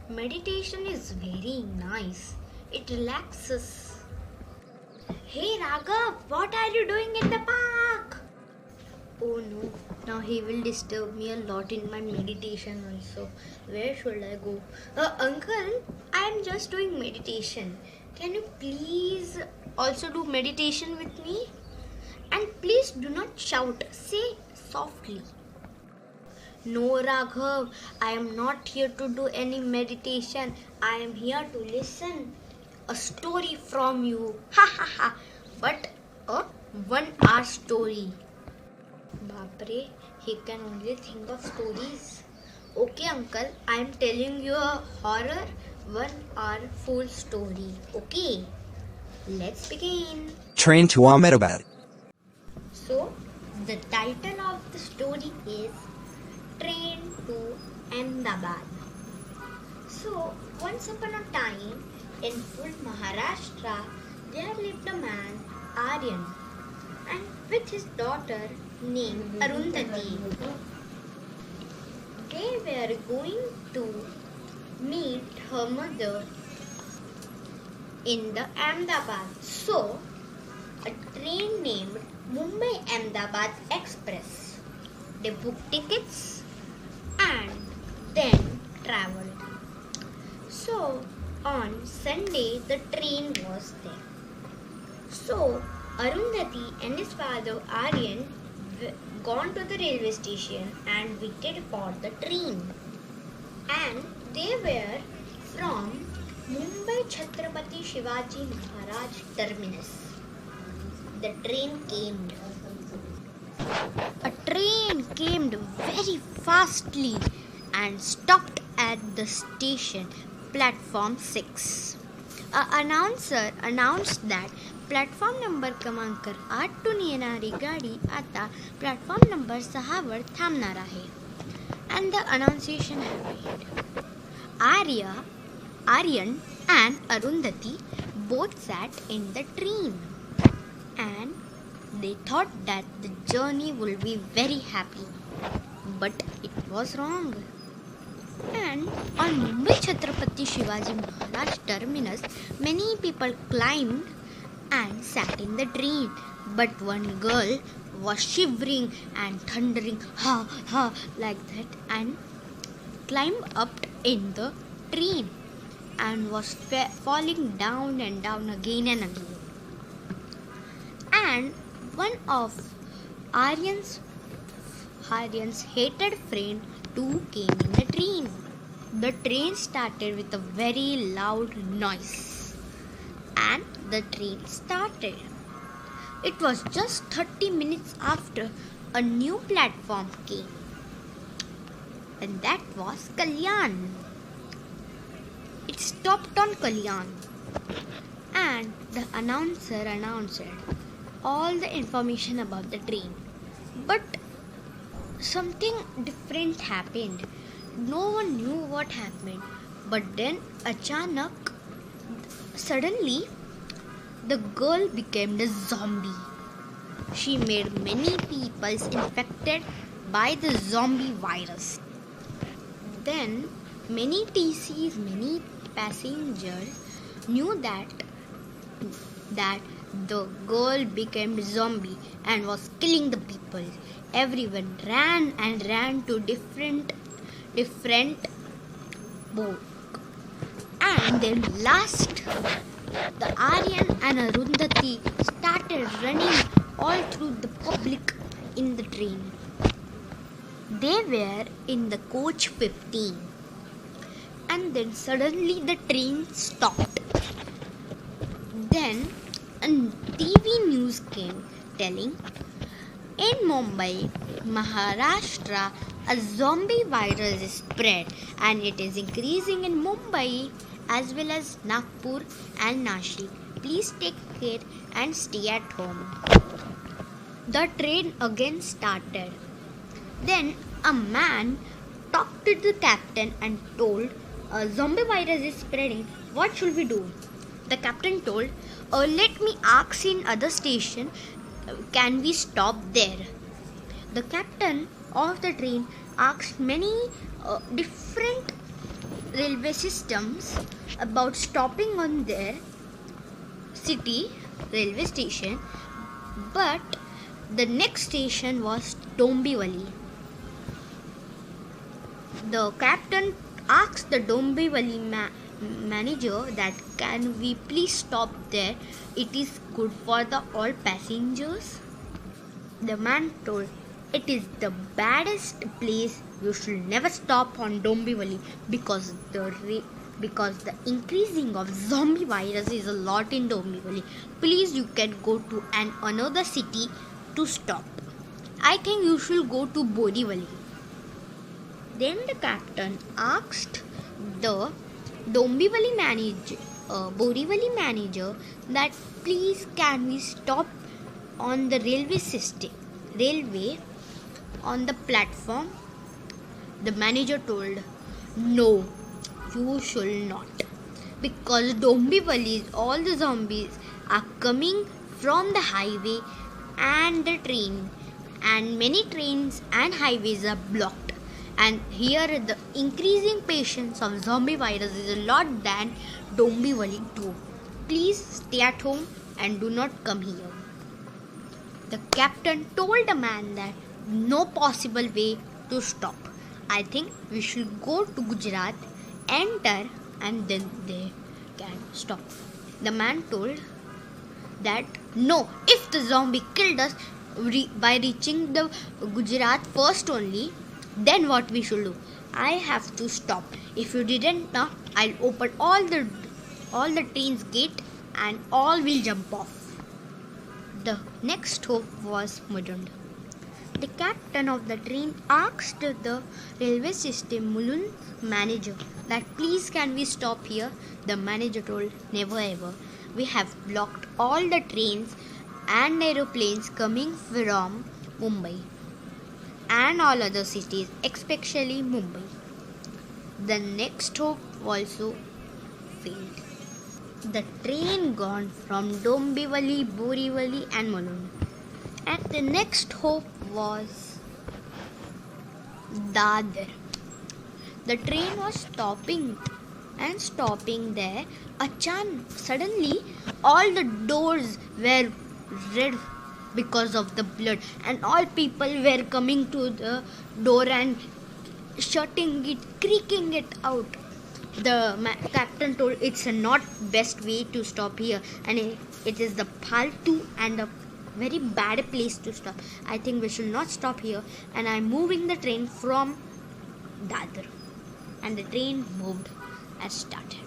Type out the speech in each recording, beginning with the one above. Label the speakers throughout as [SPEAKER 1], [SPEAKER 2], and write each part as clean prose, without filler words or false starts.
[SPEAKER 1] Meditation is very nice. It relaxes. Hey Raghav, what are you doing in the park? Oh no, now he will disturb me a lot in my meditation also. Where should I go? Uncle, I am just doing meditation. Can you please also do meditation with me? And please do not shout. Say softly. No, Raghav, I am not here to do any meditation. I am here to listen a story from you. Ha ha ha. But a 1 hour story. Bapre, he can only think of stories. Okay, uncle, I am telling you a horror 1 hour full story. Okay, let's begin.
[SPEAKER 2] Train to Ahmedabad.
[SPEAKER 1] So, the title of the story is Train to Ahmedabad. So, once upon a time, in full Maharashtra, there lived a man, Aryan, and with his daughter named Arundhati. They were going to meet her mother in the Ahmedabad. So, a train named Mumbai Ahmedabad Express. They booked tickets and then traveled. So, on Sunday, the train was there. So, Arundhati and his father Aryan gone to the railway station and waited for the train. And they were from Mumbai Chhatrapati Shivaji Maharaj terminus. The train came. A train came very fastly and stopped at the station, platform 6. A announcer announced that platform number क्रमांक 8तून येणारी गाडी आता platform number 6वर थांबणार आहे. And the annunciation happened. Aryan and Arundhati both sat in the train and they thought that the journey will be very happy. But it was wrong. And on Mumbai Chhatrapati Shivaji Maharaj terminus, many people climbed and sat in the train. But one girl was shivering and thundering ha ha like that and climbed up in the train and was falling down and down again and again. And one of Aryan's hated friend too came in the train. The train started with a very loud noise and the train started. It was just 30 minutes after a new platform came, and that was Kalyan. It stopped on Kalyan and the announcer announced all the information about the train. But something different happened. No one knew what happened. But then suddenly the girl became a zombie. She made many people infected by the zombie virus. Then many TCs, many passengers knew that the girl became a zombie and was killing the people. Everyone ran to different boat. And then last, the Aryan and Arundhati started running all through the public in the train. They were in the coach 15. And then suddenly the train stopped. Then a TV news came telling, in Mumbai, Maharashtra, a zombie virus is spread and it is increasing in Mumbai as well as Nagpur and Nashik. Please take care and stay at home. The train again started. Then a man talked to the captain and told, a zombie virus is spreading. What should we do? The captain told, let me ask in other station, can we stop there? The captain of the train asked many different railway systems about stopping on their city railway station, but the next station was Dombivali. The captain asked the Dombivali manager that can we please stop there? It is good for the all passengers. The man told, it is the baddest place. You should never stop on Dombivali because the increasing of zombie virus is a lot in Dombivali. Please, you can go to another city to stop. I think you should go to Borivali. Then the captain asked the Borivali manager that please can we stop on the railway on the platform. The manager told, no, you should not, because Dombivali all the zombies are coming from the highway and the train, and many trains and highways are blocked, and here the increasing patients of zombie virus is a lot than Dombivali too. Please stay at home and do not come here. The captain told the man that no possible way to stop. I think we should go to Gujarat, enter, and then they can stop. The man told that no, if the zombie killed us by reaching the Gujarat first only, then what we should do? I have to stop. If you didn't know, I'll open all the train's gate and all will jump off. The next stop was Mulund. The captain of the train asked the railway system Mulund manager that please can we stop here? The manager told, never ever. We have blocked all the trains and aeroplanes coming from Mumbai and all other cities, especially Mumbai. The next stop also failed. The train gone from Dombivali, Borivali and Mulund. And the next hope was Dadar. The train was stopping there. Suddenly all the doors were red because of the blood, and all people were coming to the door and shutting it, creaking it out. The captain told it's a not best way to stop here, and it is the Phaltu and a very bad place to stop. I think we should not stop here, and I'm moving the train from Dadar. And the train moved and started.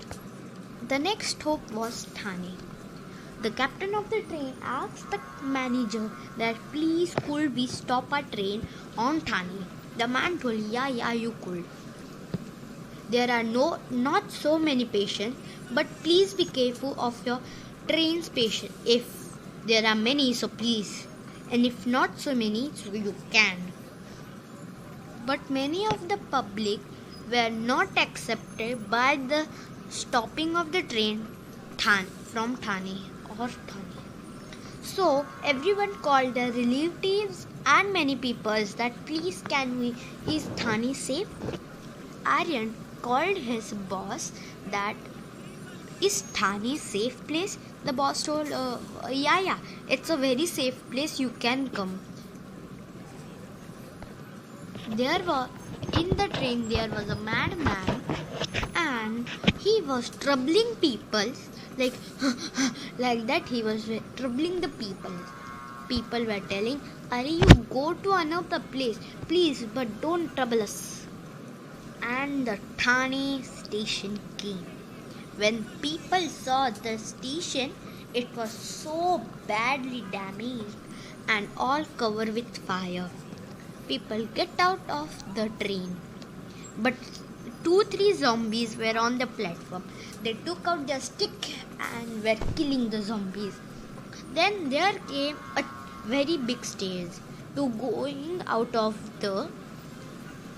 [SPEAKER 1] The next stop was Thane. The captain of the train asked the manager that please could we stop our train on Thane. The man told, yeah, you could. There are not so many patients, but please be careful of your train's patients. If there are many, so please, and if not so many, so you can. But many of the public were not accepted by the stopping of the train from Thane. So everyone called the relatives and many people that please is Thane safe? Aryan called his boss that is Thane safe place? The boss told, yeah, it's a very safe place, you can come. In the train there was a madman, and he was troubling people like like that. He was troubling the people. People were telling, you go to another place, please, but don't trouble us. And the Thane station came. When people saw the station, it was so badly damaged and all covered with fire. People get out of the train, but 2-3 zombies were on the platform. They took out their stick and were killing the zombies. Then there came a very big stairs to going out of the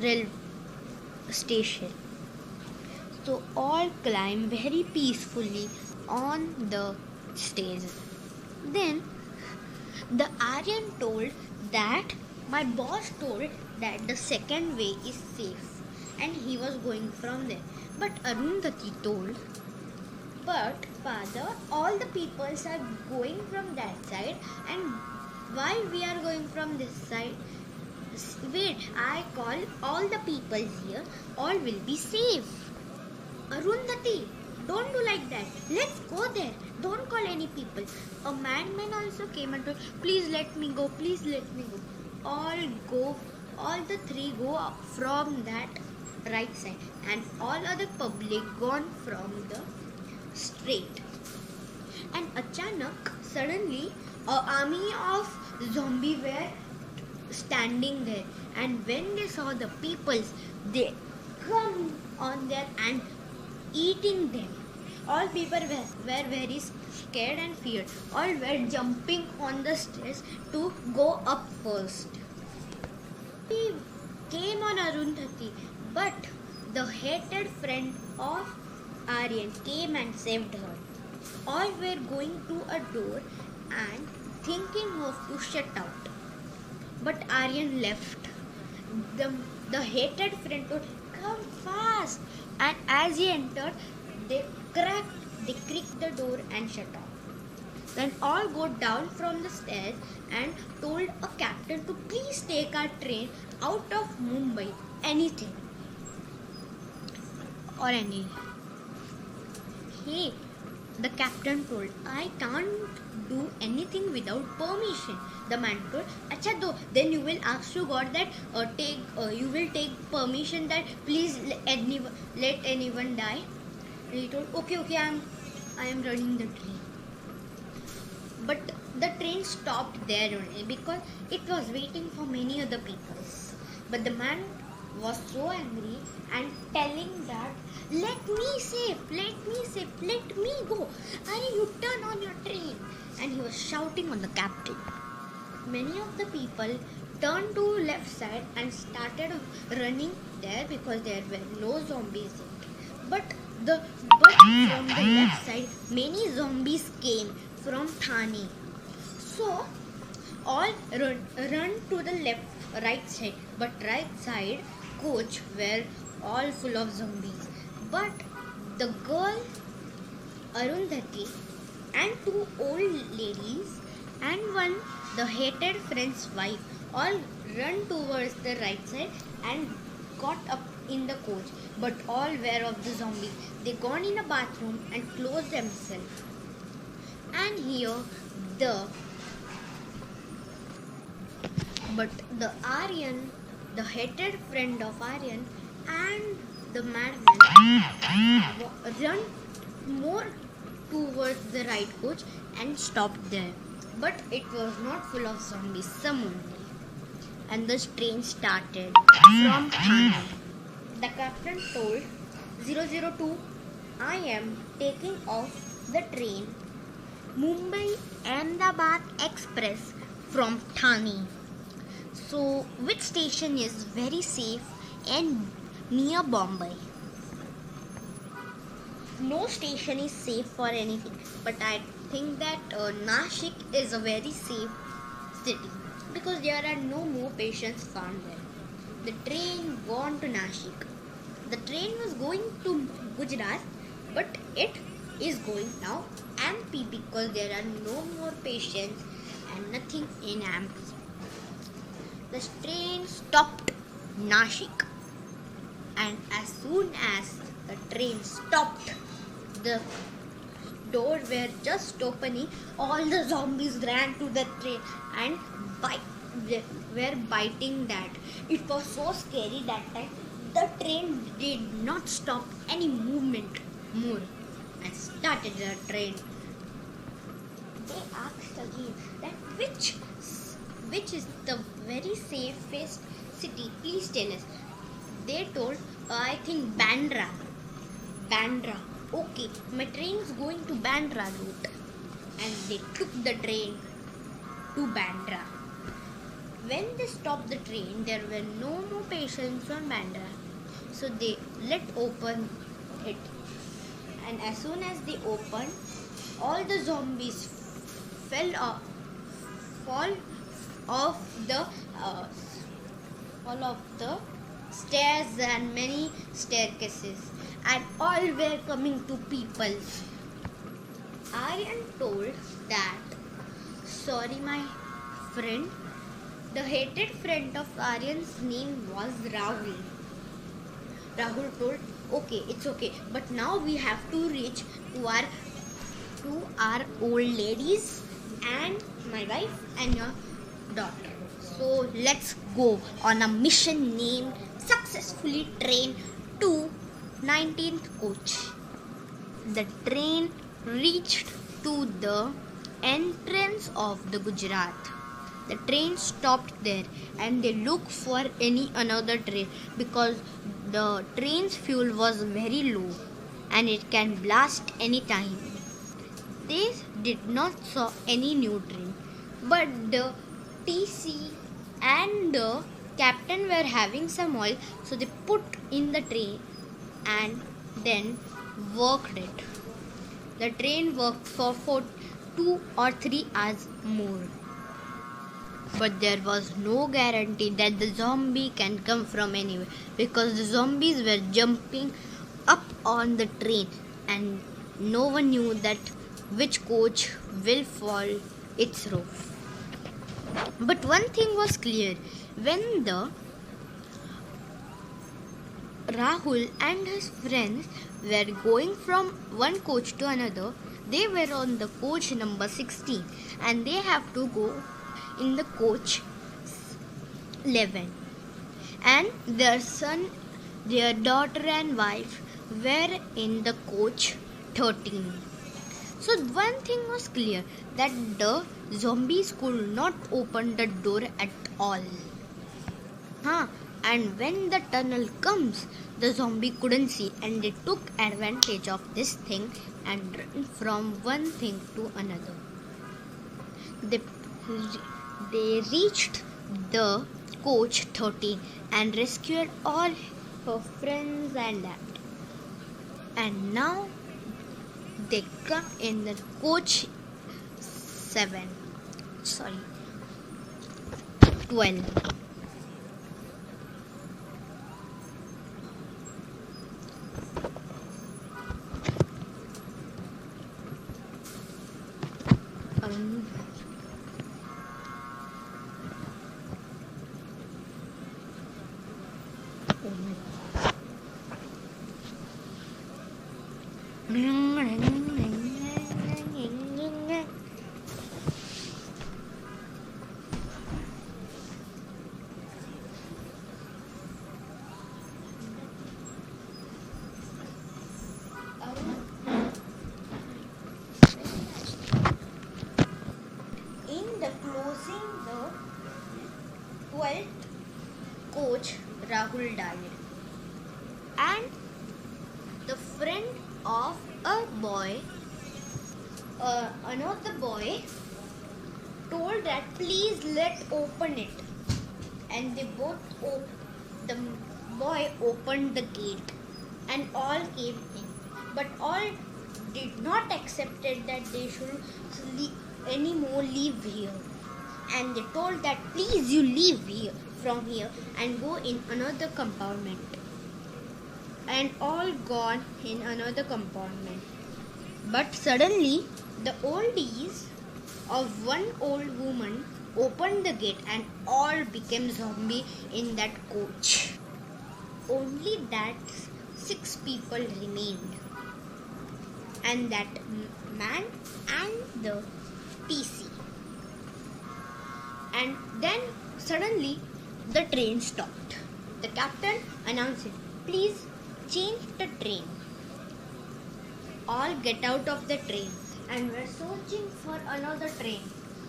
[SPEAKER 1] rail station. So all climbed very peacefully on the stairs. Then the Aryan told that my boss told that the second way is safe. and he was going from there. But Arundhati told, but father, all the peoples are going from that side, and why we are going from this side? Wait, I call all the peoples here, all will be safe. Arundhati, don't do like that. Let's go there. Don't call any people. A madman also came and told, please let me go, please let me go. All the three go up from that right side, and all other public gone from the straight. And achanak, suddenly, an army of zombies were standing there, and when they saw the peoples, they come on there and eating them. All people were very scared and feared. All were jumping on the stairs to go up first. He came on Arundhati, but the hated friend of Aryan came and saved her. All were going to a door and thinking of to shut out. But Aryan left. The hated friend told, come fast. And as he entered, they creaked the door and shut off. Then all go down from the stairs and told a captain to please take our train out of Mumbai. Anything. Or any. Hey, the captain told, I can't do anything without permission. The man told, Acha do, then you will ask to God that you will take permission that please let anyone die. And he told, okay, I am running the train. But the train stopped there only because it was waiting for many other people. But the man was so angry and telling that, let me safe, let me go. You turn on your train. And he was shouting on the captain. Many of the people turned to left side and started running there because there were no zombies yet. But from the left side, many zombies came from Thane. So all run to the right side. But right side coach were all full of zombies. But the girl Arundhati and two old ladies and the hated friend's wife all run towards the right side and got up in the coach. But all were of the zombies. They gone in a bathroom and closed themselves. And here the Aryan, the hated friend of Aryan, and the madman run more towards the right coach and stopped there. But it was not full of zombies, some only. And the train started from Thane. The captain told 002, I am taking off the train Mumbai Ahmedabad Express from Thane. So which station is very safe and near Bombay? No station is safe for anything, but I think that Nashik is a very safe city because there are no more patients found there. The train gone to Nashik. The train was going to Gujarat, but it is going now MP because there are no more patients and nothing in MP. The train stopped Nashik, and as soon as the train stopped, the doors were just opening. All the zombies ran to the train and were biting that. It was so scary that time. The train did not stop any movement more and started the train. They asked again that which is the very safest city? Please tell us. They told, I think Bandra. Okay, my train is going to Bandra route. And they took the train to Bandra. When they stopped the train, there were no more patients on Bandra. So they let open it. And as soon as they opened, all the zombies fall off the stairs and many staircases, and all were coming to people. Aryan told that, sorry, my friend. The hated friend of Aryan's name was Rahul. Rahul told, okay, it's okay, but now we have to reach to our old ladies and my wife and your daughter. So let's go on a mission named Successfully Train to 19th Coach. The train reached to the entrance of the Gujarat. The train stopped there and they looked for any another train because the train's fuel was very low and it can blast any time. They did not saw any new train, but the TC and the captain were having some oil, so they put in the train and then worked it. The train worked for 2 or 3 hours more. But there was no guarantee that the zombie can come from anywhere because the zombies were jumping up on the train and no one knew that which coach will fall its roof. But one thing was clear, when the Rahul and his friends were going from one coach to another, they were on the coach number 16 and they have to go in the coach 11, and their son, their daughter and wife were in the coach 13. So one thing was clear, that the zombies could not open the door at all. And when the tunnel comes, the zombie couldn't see and they took advantage of this thing and ran from one thing to another. They reached the coach 13 and rescued all her friends and that. And now they come in the coach 12. In the closing the 12th coach, Rahul died, and the friend of a boy, another boy, told that please let open it, and they both the boy opened the gate and all came in, but all did not accepted that they should anymore live here, and they told that please you leave here from here and go in another compartment, and all gone in another compartment. But suddenly the oldies of one old woman opened the gate and all became zombie in that coach. Only that 6 people remained, and that man and the TC. And then suddenly the train stopped. The captain announced it, please change the train. All get out of the train and were searching for another train.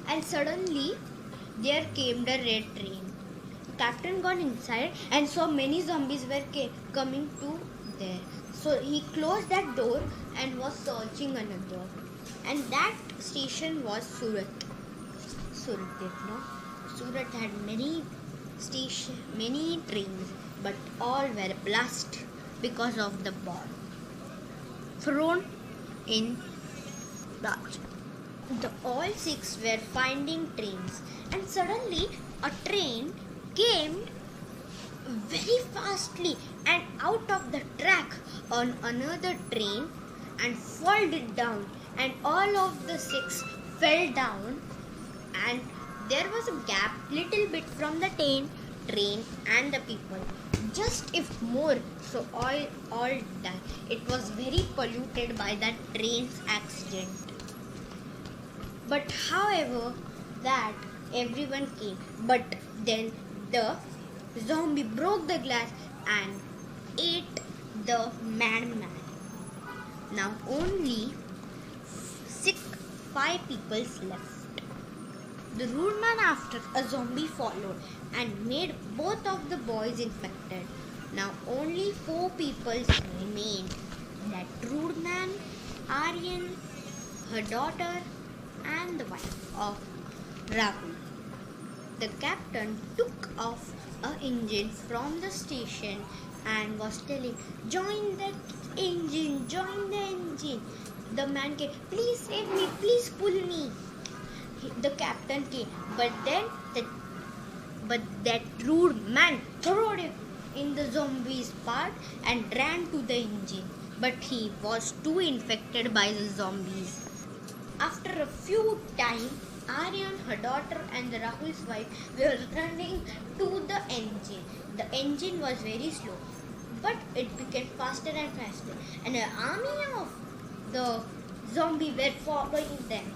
[SPEAKER 1] And suddenly there came the red train. Captain got inside and saw many zombies were coming to there. So he closed that door and was searching another. And that station was Surat. Surat had many trains, but all were blasted because of the bomb thrown in Raj. The all 6 were finding trains, and suddenly a train came very fastly and out of the track on another train and folded down, and all of the six fell down, and there was a gap little bit from the train and the people, just if more, so all died. It was very polluted by that train's accident. But however, that everyone came. But then the zombie broke the glass and ate the madman. Now only five people left. The rude man after a zombie followed and made both of the boys infected. Now only four people remained. That rude man, Aryan, her daughter, and the wife of Rahul. The captain took off a engine from the station and was telling, join the engine, join the engine. The man came, please save me, please pull me. The captain came, but that rude man threw him in the zombie's part and ran to the engine. But he was too infected by the zombies. After a few time, Aryan, her daughter, and Rahul's wife were running to the engine. The engine was very slow, but it became faster and faster, and an army of the zombies were following them.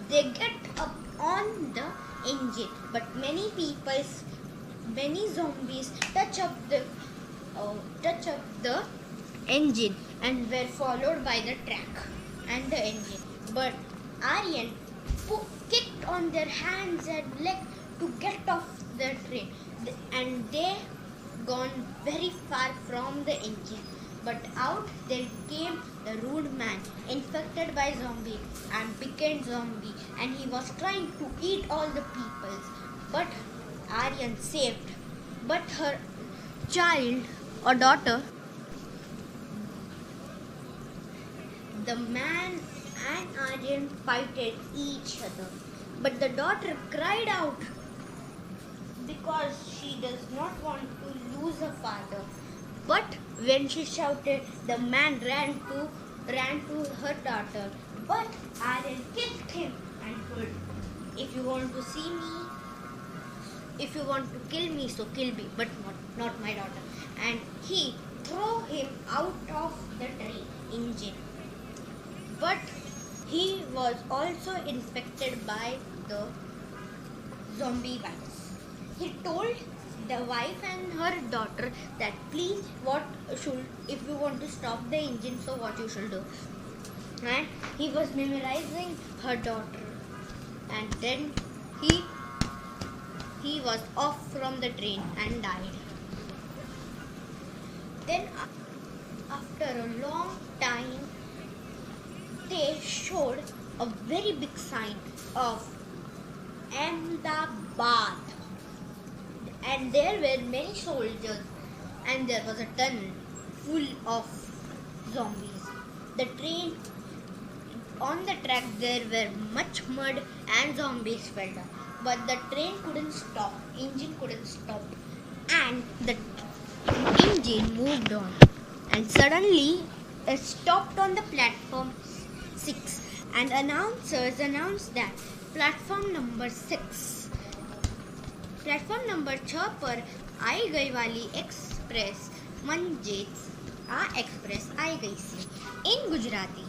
[SPEAKER 1] They get up on the engine, but many zombies touch up the engine and were followed by the track and the engine. But Aryan kicked on their hands and legs to get off the train, and they gone very far from the engine. But out there came the rude man, infected by zombie and became zombie, and he was trying to eat all the people. But Aryan saved. But her child or daughter, the man and Aryan fighted each other. But the daughter cried out because she does not want to lose her father. But when she shouted, the man ran to her daughter. But Aryan kicked him and told, if you want to see me, if you want to kill me, so kill me, but not my daughter. And he threw him out of the train engine. But he was also infected by the zombie virus. He told the wife and her daughter that please, if you want to stop the engine, so what you should do. And he was memorizing her daughter, and then he was off from the train and died. Then after a long time, they showed a very big sign of Ahmedabad, and there were many soldiers, and there was a tunnel full of zombies. The train, on the track there were much mud and zombies fell down, but the train couldn't stop, engine couldn't stop, and the engine moved on, and suddenly it stopped on the platform 6, and announcers announced that platform number 6 पर आई गई वाली express म्हणजेच आ express आई गई सी इन Gujarati.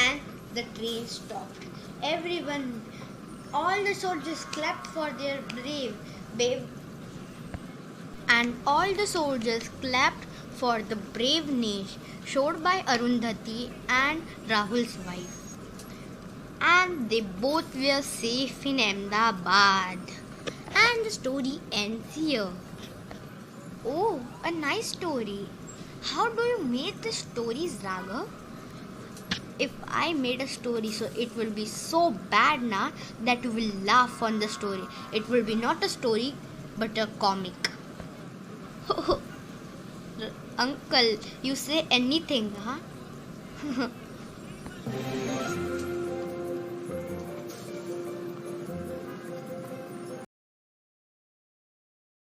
[SPEAKER 1] And the train stopped. Everyone, all the soldiers clapped for their braveness showed by Arundhati and Rahul's wife. And they both were safe in Ahmedabad. And the story ends here. Oh, a nice story. How do you make the stories, Raghav? If I made a story, so it will be so bad na that you will laugh on the story. It will be not a story but a comic. Uncle, you say anything, huh?